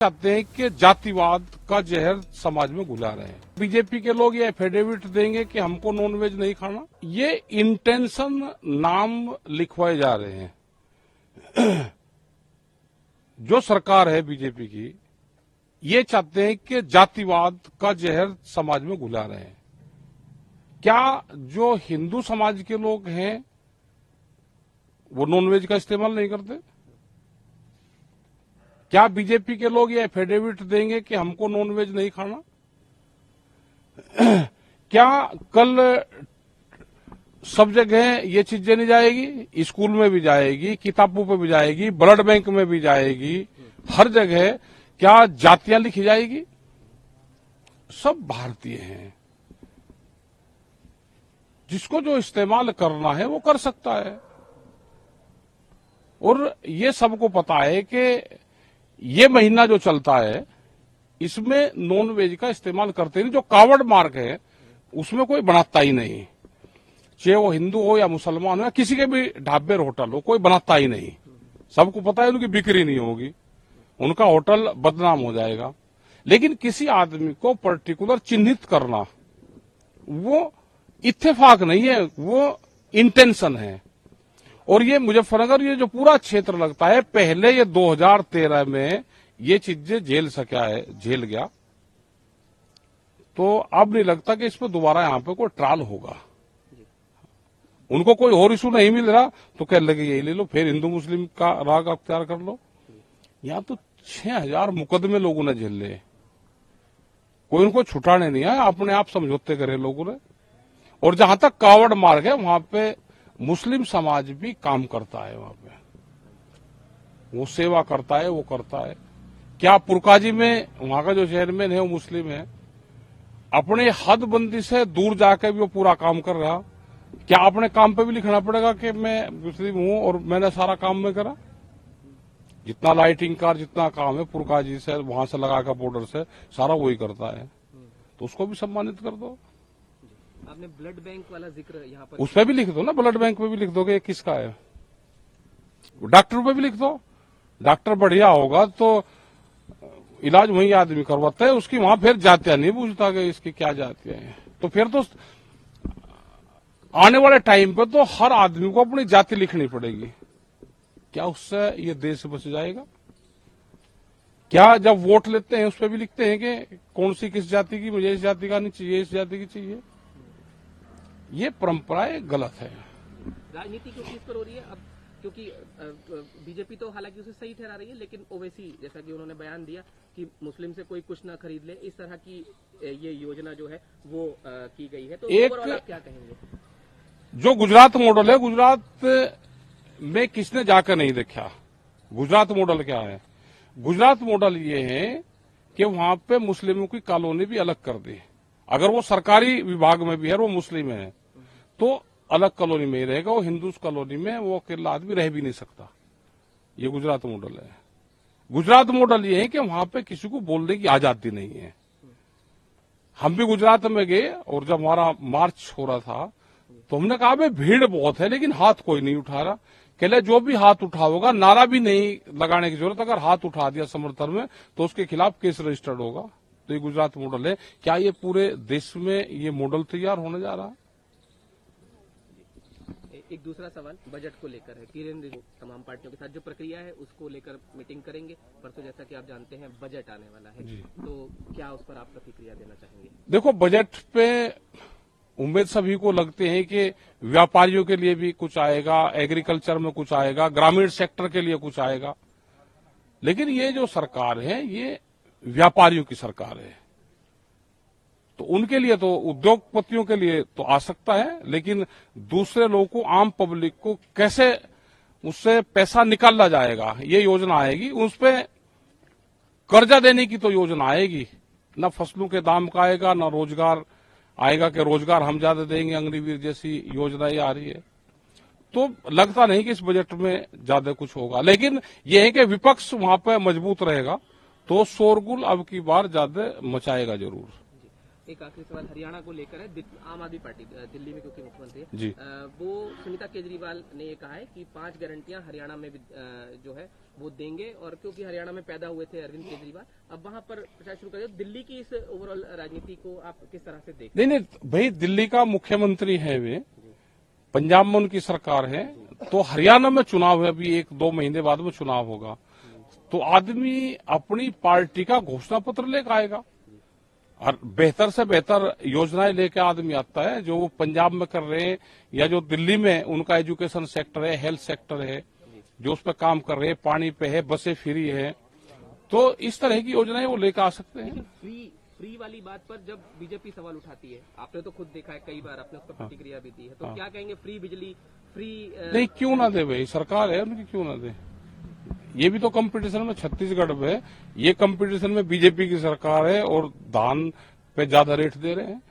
चाहते हैं कि जातिवाद का जहर समाज में घुला रहे हैं। बीजेपी के लोग ये एफिडेविट देंगे कि हमको नॉनवेज नहीं खाना, ये इंटेंशन नाम लिखवाए जा रहे हैं। जो सरकार है बीजेपी की, ये चाहते हैं कि जातिवाद का जहर समाज में घुला रहे हैं। क्या जो हिंदू समाज के लोग हैं वो नॉनवेज का इस्तेमाल नहीं करते? क्या बीजेपी के लोग ये एफिडेविट देंगे कि हमको नॉनवेज नहीं खाना? क्या कल सब जगह ये चीजें नहीं जाएगी? स्कूल में भी जाएगी, किताबों पे भी जाएगी, ब्लड बैंक में भी जाएगी, हर जगह क्या जातियां लिखी जाएगी? सब भारतीय हैं। जिसको जो इस्तेमाल करना है वो कर सकता है। और ये सबको पता है कि ये महीना जो चलता है इसमें नॉन वेज का इस्तेमाल करते नहीं। जो कावड़ मार्ग है उसमें कोई बनाता ही नहीं, चाहे वो हिंदू हो या मुसलमान हो या किसी के भी ढाबे होटल हो, कोई बनाता ही नहीं। सबको पता है उनकी बिक्री नहीं होगी, उनका होटल बदनाम हो जाएगा। लेकिन किसी आदमी को पर्टिकुलर चिन्हित करना वो इत्तेफाक नहीं है, वो इंटेंशन है। और ये मुजफ्फरनगर ये जो पूरा क्षेत्र लगता है, पहले ये 2013 में ये चीजें झेल गया, तो अब नहीं लगता कि इसमें दोबारा यहां पे कोई ट्रायल होगा। उनको कोई और इशू नहीं मिल रहा तो कह लगे यही ले लो, फिर हिंदू मुस्लिम का राग अख्तियार कर लो। यहां तो 6000 मुकदमे लोगों ने झेल लिए, कोई उनको छुटाने नहीं आया, अपने आप समझौते करे लोगों ने। और जहां तक कावड़ मार्ग है वहां पे मुस्लिम समाज भी काम करता है, वहां पे वो सेवा करता है, वो करता है। क्या पुरकाजी में वहां का जो चेयरमैन है वो मुस्लिम है, अपने हदबंदी से दूर जाकर भी वो पूरा काम कर रहा। क्या अपने काम पे भी लिखना पड़ेगा कि मैं मुस्लिम हूं और मैंने सारा काम में करा? जितना लाइटिंग का जितना काम है पुरकाजी से वहां से लगाकर बॉर्डर से सारा वही करता है, तो उसको भी सम्मानित कर दो। आपने ब्लड बैंक वाला जिक्र यहाँ पर, उस पर भी लिख दो ना, ब्लड बैंक पे भी लिख दोगे किसका है। डॉक्टर पे भी लिख दो, डॉक्टर बढ़िया होगा तो इलाज वही आदमी करवाता है, उसकी वहां फिर जातियां नहीं पूछता कि इसकी क्या जातियां हैं। तो फिर तो आने वाले टाइम पे तो हर आदमी को अपनी जाति लिखनी पड़ेगी। क्या उससे ये देश बच जाएगा? क्या जब वोट लेते हैं उस पर भी लिखते हैं कि कौन सी किस जाति की, मुझे इस जाति का नहीं चाहिए, इस जाति की चाहिए? ये परंपराएं गलत है। राजनीति किस चीज पर हो रही है अब? क्योंकि बीजेपी तो हालांकि उसे सही ठहरा रही है, लेकिन ओवैसी जैसा कि उन्होंने बयान दिया कि मुस्लिम से कोई कुछ ना खरीद ले, इस तरह की ये योजना जो है वो की गई है। तो ओवरऑल आप क्या कहेंगे? जो गुजरात मॉडल है, गुजरात में किसने जाकर नहीं देखा? गुजरात मॉडल क्या है? गुजरात मॉडल ये है कि वहां पे मुस्लिमों की कॉलोनी भी अलग कर दी। अगर वो सरकारी विभाग में भी है और वो मुस्लिम है तो अलग कॉलोनी में ही रहेगा, वो हिंदू कॉलोनी में वो अकेला आदमी रह भी नहीं सकता। ये गुजरात मॉडल है। गुजरात मॉडल ये है कि वहां पे किसी को बोलने की आजादी नहीं है। हम भी गुजरात में गए और जब हमारा मार्च हो रहा था तो हमने कहा भाई भीड़ बहुत है लेकिन हाथ कोई नहीं उठा रहा। कहले जो भी हाथ उठाओगा, नारा भी नहीं लगाने की जरूरत, अगर हाथ उठा दिया समर्थन में तो उसके खिलाफ केस रजिस्टर्ड होगा। तो ये गुजरात मॉडल है। क्या ये पूरे देश में ये मॉडल तैयार होने जा रहा है? एक दूसरा सवाल बजट को लेकर है। किरण रिजिजू तमाम पार्टियों के साथ जो प्रक्रिया है उसको लेकर मीटिंग करेंगे परसों, जैसा कि आप जानते हैं बजट आने वाला है, तो क्या उस पर आप प्रतिक्रिया देना चाहेंगे? देखो, बजट पे उम्मीद सभी को लगते हैं कि व्यापारियों के लिए भी कुछ आएगा, एग्रीकल्चर में कुछ आएगा, ग्रामीण सेक्टर के लिए कुछ आएगा। लेकिन ये जो सरकार है ये व्यापारियों की सरकार है, तो उनके लिए तो उद्योगपतियों के लिए तो आ सकता है, लेकिन दूसरे लोगों को, आम पब्लिक को कैसे उससे पैसा निकाला जाएगा ये योजना आएगी। उस पर कर्जा देने की तो योजना आएगी, न फसलों के दाम का आएगा, न रोजगार आएगा कि रोजगार हम ज्यादा देंगे, अग्निवीर जैसी योजनाएं आ रही है। तो लगता नहीं कि इस बजट में ज्यादा कुछ होगा। लेकिन यह है कि विपक्ष वहां पर मजबूत रहेगा तो शोरगुल अब की बार ज्यादा मचाएगा जरूर। एक आखिरी सवाल हरियाणा को लेकर है। आम आदमी पार्टी दिल्ली में क्योंकि मुख्यमंत्री है, जी। वो सुनीता केजरीवाल ने ये कहा है कि 5 गारंटियां हरियाणा में जो है वो देंगे, और क्योंकि हरियाणा में पैदा हुए थे अरविंद केजरीवाल, अब वहां पर प्रचार शुरू कर दिया। दिल्ली की इस ओवरऑल राजनीति को आप किस तरह से देखते नहीं भाई, दिल्ली का मुख्यमंत्री है वे, पंजाब में उनकी सरकार है, तो हरियाणा में चुनाव है, अभी 1-2 महीने बाद में चुनाव होगा, तो आदमी अपनी पार्टी का घोषणा पत्र लेकर आएगा और बेहतर से बेहतर योजनाएं लेकर आदमी आता है, जो वो पंजाब में कर रहे हैं या जो दिल्ली में उनका एजुकेशन सेक्टर है, हेल्थ सेक्टर है, जो उस पर काम कर रहे हैं, पानी पे है, बसें फ्री है, तो इस तरह की योजनाएं वो लेकर आ सकते हैं। फ्री वाली बात पर जब बीजेपी सवाल उठाती है, आपने तो खुद देखा है कई बार, आपने उस पर प्रतिक्रिया भी दी है, तो क्या कहेंगे? फ्री बिजली, फ्री नहीं, क्यों ना दे भाई, सरकार है उनकी, क्यों ना दे। ये भी तो कंपटीशन में छत्तीसगढ़ में, ये कंपटीशन में बीजेपी की सरकार है और धान पे ज्यादा रेट दे रहे हैं।